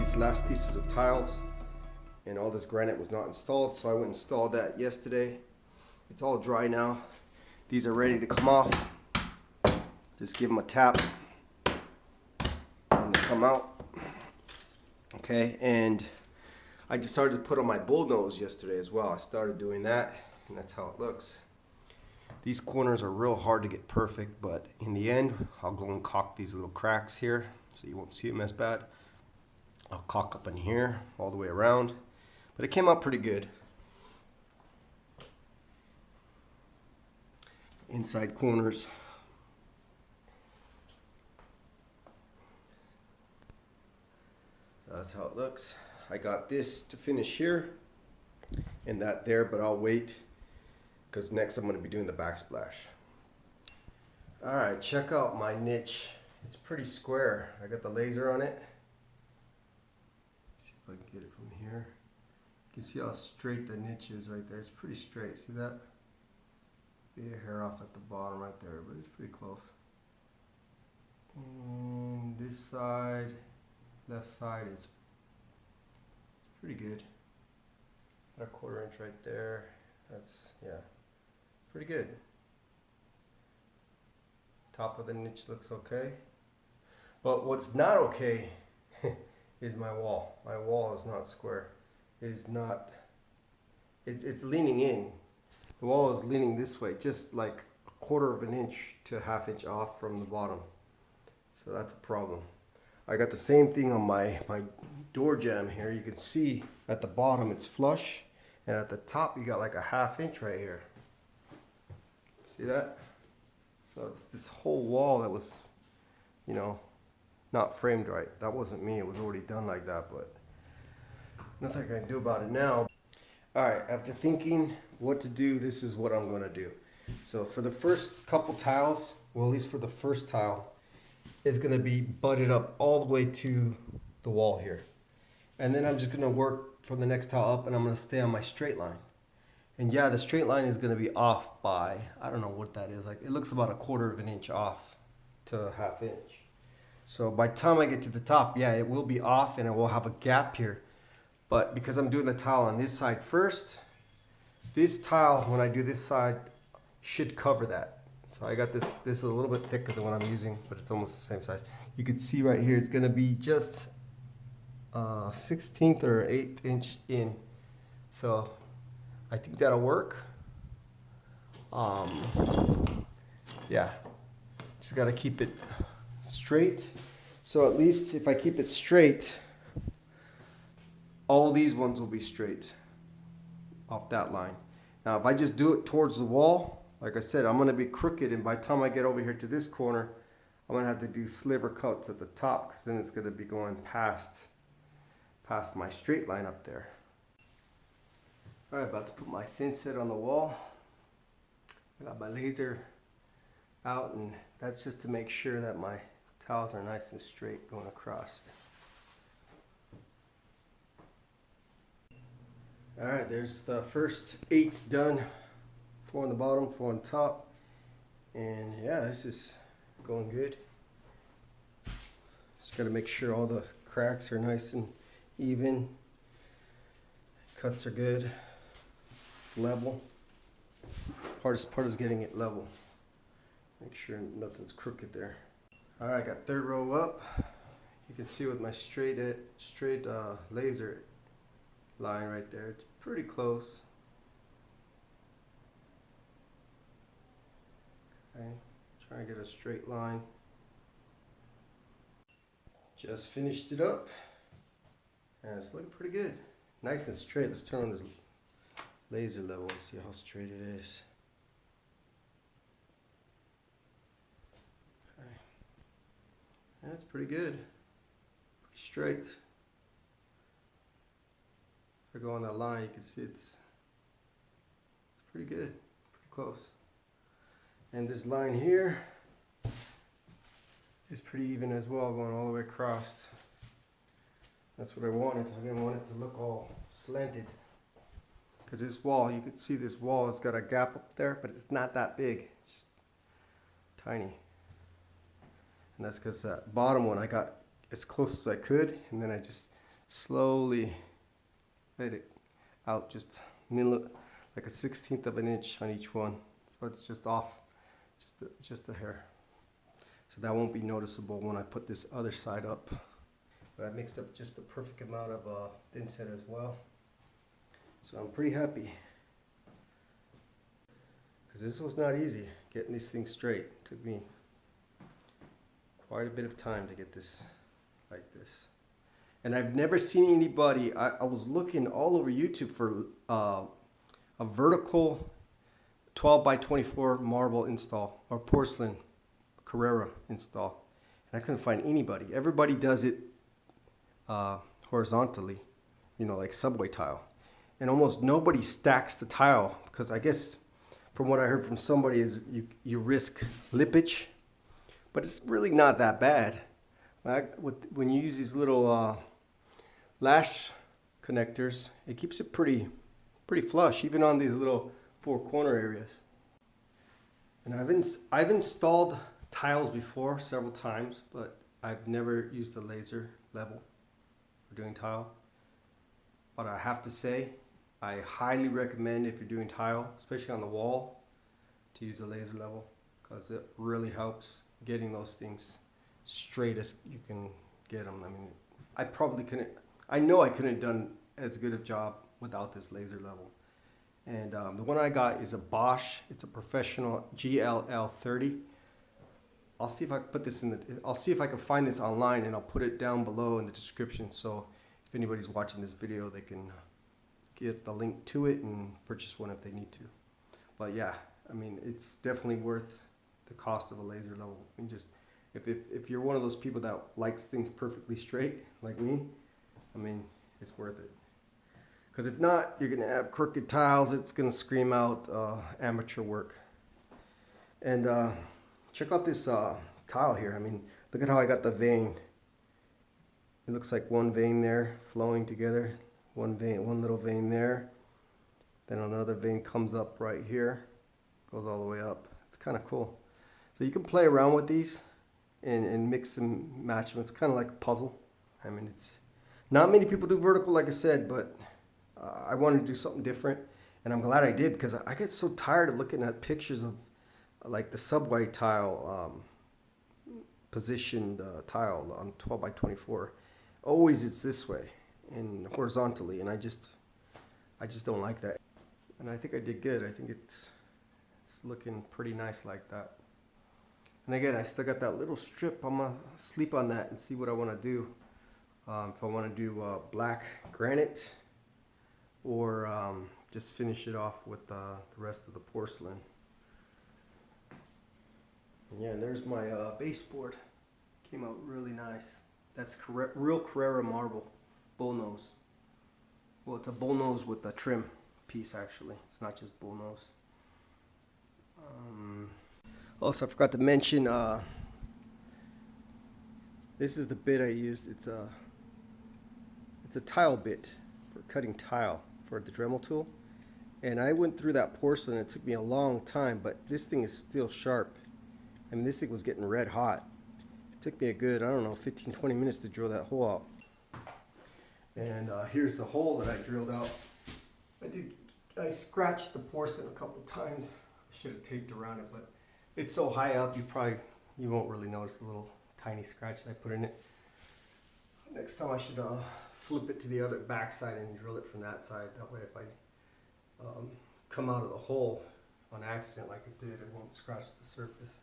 these last pieces of tiles, and all this granite was not installed, so I went and installed that yesterday. It's all dry now. These are ready to come off. Just give them a tap and they come out. Okay, and I just started to put on my bullnose yesterday as well. I started doing that, and that's how it looks. These corners are real hard to get perfect, but in the end, I'll go and caulk these little cracks here so you won't see them as bad. I'll caulk up in here all the way around, but it came out pretty good. Inside corners. So that's how it looks. I got this to finish here and that there, but I'll wait because next I'm going to be doing the backsplash. Alright, check out my niche. It's pretty square. I got the laser on it. See if I can get it from here. You can see how straight the niche is right there. It's pretty straight. See that? Be a hair off at the bottom right there, but it's pretty close. And this side, left side is pretty good. Got a 1/4 inch right there. That's, yeah, pretty good. Top of the niche looks okay. But what's not okay is my wall. My wall is not square. It is not, it's leaning in. The wall is leaning this way, just like a 1/4 inch to a 1/2 inch off from the bottom. So that's a problem. I got the same thing on my door jamb here. You can see at the bottom it's flush, and at the top you got like a 1/2 inch right here. See that? So it's this whole wall that was, you know, not framed right. That wasn't me. It was already done like that, but nothing I can do about it now. Alright, after thinking what to do, this is what I'm going to do. So for the first couple tiles, well, at least for the first tile, is going to be butted up all the way to the wall here. And then I'm just going to work from the next tile up, and I'm going to stay on my straight line. And yeah, the straight line is going to be off by, I don't know what that is. Like, it looks about a 1/4 inch off to a 1/2 inch. So by the time I get to the top, yeah, it will be off and it will have a gap here. But because I'm doing the tile on this side first, this tile, when I do this side, should cover that. So I got this is a little bit thicker than what I'm using, but it's almost the same size. You can see right here, it's going to be just 1/16 or 1/8 inch in. So I think that'll work. Yeah, just got to keep it straight. So at least if I keep it straight, all these ones will be straight off that line. Now if I just do it towards the wall, like I said, I'm going to be crooked, and by the time I get over here to this corner, I'm going to have to do sliver cuts at the top, because then it's going to be going past my straight line up there. Alright, about to put my thin set on the wall. I got my laser out, and that's just to make sure that my tiles are nice and straight going across. Alright, there's the first 8 done. 4 on the bottom, 4 on top. And yeah, this is going good. Just got to make sure all the cracks are nice and even. Cuts are good. It's level. Hardest part is getting it level. Make sure nothing's crooked there. Alright, I got 3rd row up. You can see with my straight laser line right there, it's pretty close. Okay, trying to get a straight line. Just finished it up, and it's looking pretty good. Nice and straight. Let's turn on this laser level and see how straight it is. Okay. That's pretty good. Pretty straight. If I go on that line, you can see it's pretty good, pretty close. And this line here is pretty even as well, going all the way across. That's what I wanted. I didn't want it to look all slanted. Because this wall, you can see this wall has got a gap up there, but it's not that big. It's just tiny. And that's because that bottom one I got as close as I could, and then I just slowly let it out, just like a 1/16 of an inch on each one. So it's just off, just a hair. So that won't be noticeable when I put this other side up. But I mixed up just the perfect amount of thin set as well. So I'm pretty happy. Because this was not easy, getting these things straight. It took me quite a bit of time to get this like this. And I've never seen anybody, I was looking all over YouTube for a vertical 12 by 24 marble install or porcelain Carrara install. And I couldn't find anybody. Everybody does it horizontally, you know, like subway tile. And almost nobody stacks the tile because I guess from what I heard from somebody is you risk lippage, but it's really not that bad. When you use these little lash connectors, it keeps it pretty flush, even on these little four corner areas. And I've installed tiles before several times, but I've never used a laser level for doing tile. But I have to say, I highly recommend if you're doing tile, especially on the wall, to use a laser level because it really helps getting those things straight as you can get them. I mean, I know I couldn't have done as good a job without this laser level. And the one I got is a Bosch. It's a professional GLL30. I'll see if I can put this I'll see if I can find this online, and I'll put it down below in the description. So if anybody's watching this video, they can get the link to it and purchase one if they need to. But yeah, I mean, it's definitely worth the cost of a laser level. I mean, just if you're one of those people that likes things perfectly straight like me, I mean, it's worth it. Because if not, you're gonna have crooked tiles. It's gonna scream out amateur work. And check out this tile here. I mean, look at how I got the vein. It looks like one vein there flowing together. One little vein there. Then another vein comes up right here. Goes all the way up. It's kind of cool. So you can play around with these and mix and match them. It's kind of like a puzzle. I mean, it's not many people do vertical, like I said, but I wanted to do something different, and I'm glad I did because I get so tired of looking at pictures of like the subway tile, positioned tile on 12 by 24. Always it's this way and horizontally, and I just don't like that. And I think I did good. I think it's looking pretty nice like that. And again, I still got that little strip. I'm gonna sleep on that and see what I want to do. If I want to do black granite, or just finish it off with the rest of the porcelain. And yeah, and there's my baseboard. Came out really nice. That's real Carrara marble, bullnose. Well, it's a bullnose with a trim piece actually. It's not just bullnose. Also, I forgot to mention, this is the bit I used. It's a tile bit for cutting tile for the Dremel tool. And I went through that porcelain. It took me a long time, but this thing is still sharp. I mean, this thing was getting red hot. It took me a good, I don't know, 15-20 minutes to drill that hole out. And here's the hole that I drilled out. I scratched the porcelain a couple times. I should have taped around it, but it's so high up you won't really notice the little tiny scratch that I put in it. Next time I should flip it to the other back side and drill it from that side. That way if I come out of the hole on accident like it did, it won't scratch the surface.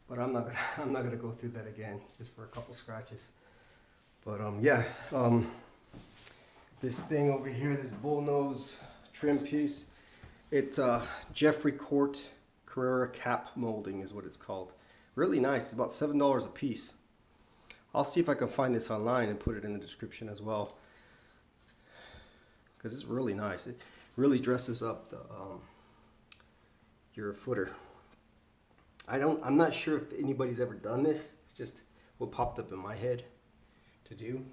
But I'm not gonna go through that again just for a couple scratches. But yeah, this thing over here, this bullnose trim piece, it's Jeffrey Court Carrara cap molding is what it's called. Really nice. It's about $7 a piece. I'll see if I can find this online and put it in the description as well, because it's really nice. It really dresses up the your footer. I'm not sure if anybody's ever done this. It's just what popped up in my head to do.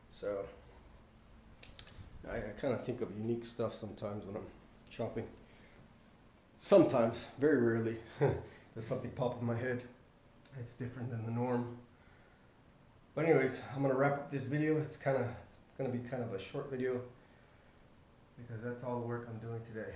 So I kind of think of unique stuff sometimes when I'm shopping. Sometimes, very rarely, does something pop in my head. It's different than the norm. But anyways, I'm gonna wrap up this video. It's gonna be kind of a short video because that's all the work I'm doing today.